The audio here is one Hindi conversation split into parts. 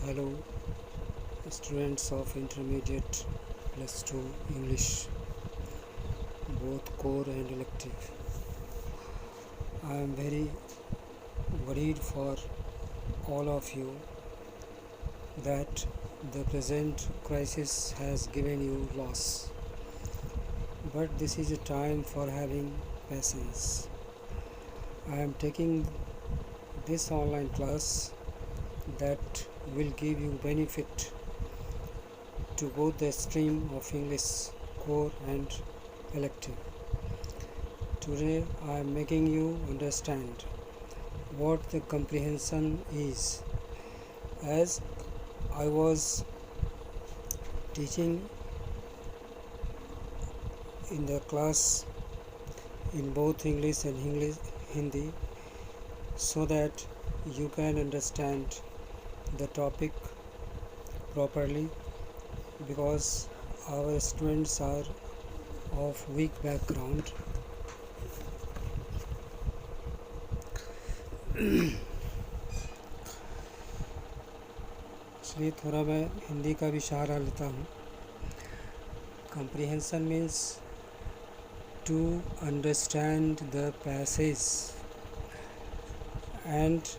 Hello, students of intermediate +2 English, both core and elective. I am very worried for all of you that the present crisis has given you loss. But this is a time for having patience. I am taking this online class that will give you benefit to both the stream of English core and elective. Today I am making you understand what the comprehension is. As I was teaching in the class in both English and Hindi, so that you can understand the topic properly, because our students are of weak background. इसलिए थोड़ा मैं हिंदी का भी सहारा लेता हूँ. Comprehension means to understand the passage, and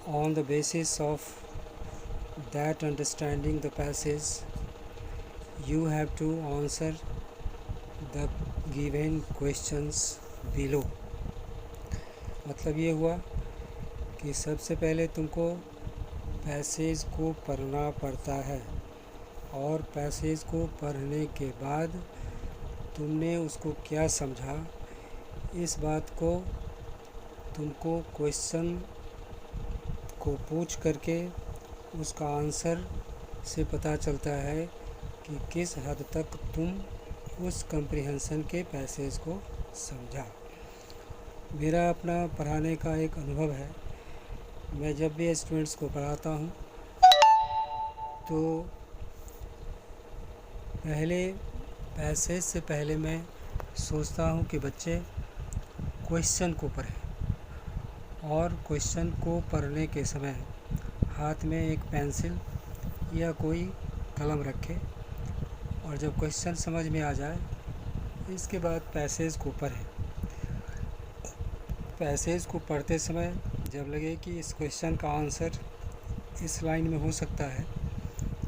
on the basis of that understanding the passage, you have to answer the given questions below. मतलब ये हुआ कि सबसे पहले तुमको पैसेज को पढ़ना पड़ता है, और पैसेज को पढ़ने के बाद तुमने उसको क्या समझा, इस बात को तुमको क्वेश्चन को पूछ करके उसका आंसर से पता चलता है कि किस हद तक तुम उस कम्प्रिहेंशन के पैसेज को समझा. मेरा अपना पढ़ाने का एक अनुभव है. मैं जब भी स्टूडेंट्स को पढ़ाता हूँ तो पहले पैसेज से पहले मैं सोचता हूँ कि बच्चे क्वेश्चन को पढ़ें, और क्वेश्चन को पढ़ने के समय हाथ में एक पेंसिल या कोई कलम रखें, और जब क्वेश्चन समझ में आ जाए इसके बाद पैसेज को पढ़ें. पैसेज को पढ़ते समय जब लगे कि इस क्वेश्चन का आंसर इस लाइन में हो सकता है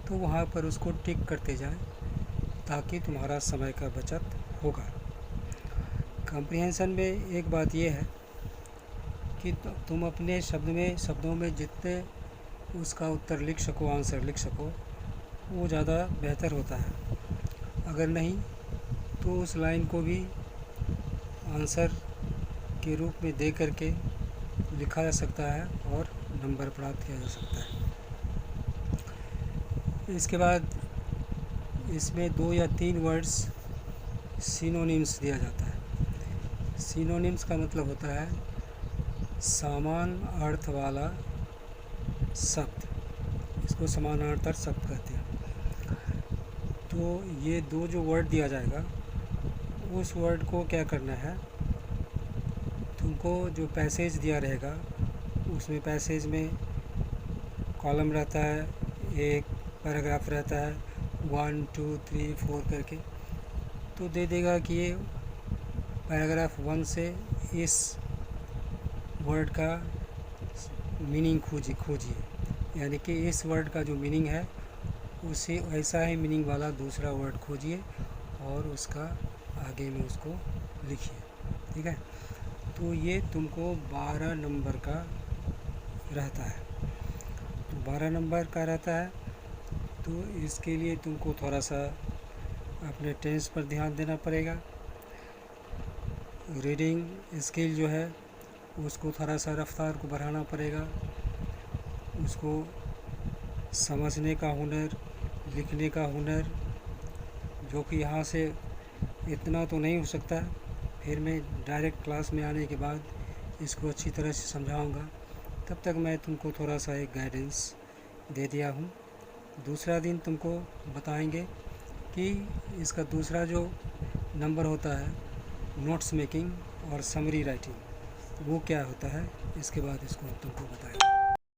तो वहाँ पर उसको टिक करते जाएं, ताकि तुम्हारा समय का बचत होगा. कम्प्रिहेंशन में एक बात यह है कि तुम अपने शब्दों में जितने उसका उत्तर लिख सको, आंसर लिख सको, वो ज़्यादा बेहतर होता है. अगर नहीं तो उस लाइन को भी आंसर के रूप में दे करके लिखा जा सकता है और नंबर प्राप्त किया जा सकता है. इसके बाद इसमें 2 या 3 वर्ड्स सिनोनिम्स दिया जाता है. सिनोनिम्स का मतलब होता है समान अर्थ वाला शब्द. इसको समानार्थक शब्द कहते हैं. तो ये 2 जो वर्ड दिया जाएगा, उस वर्ड को क्या करना है, तुमको जो पैसेज दिया रहेगा उसमें पैसेज में कॉलम रहता है, एक पैराग्राफ रहता है, 1 2 3 4 करके, तो दे देगा कि ये पैराग्राफ 1 से इस वर्ड का मीनिंग खोजिए, यानी कि इस वर्ड का जो मीनिंग है उसे ऐसा ही मीनिंग वाला दूसरा वर्ड खोजिए और उसका आगे में उसको लिखिए. ठीक है. तो ये तुमको 12 नंबर का रहता है. तो 12 नंबर का रहता है, तो इसके लिए तुमको थोड़ा सा अपने टेंस पर ध्यान देना पड़ेगा. रीडिंग स्किल जो है उसको थोड़ा सा रफ्तार को बढ़ाना पड़ेगा. उसको समझने का हुनर, लिखने का हुनर, जो कि यहाँ से इतना तो नहीं हो सकता. फिर मैं डायरेक्ट क्लास में आने के बाद इसको अच्छी तरह से समझाऊंगा. तब तक मैं तुमको थोड़ा सा एक गाइडेंस दे दिया हूँ. दूसरा दिन तुमको बताएंगे कि इसका दूसरा जो नंबर होता है नोट्स मेकिंग और समरी राइटिंग, वो क्या होता है. इसके बाद इसको तुमको बताएंगे.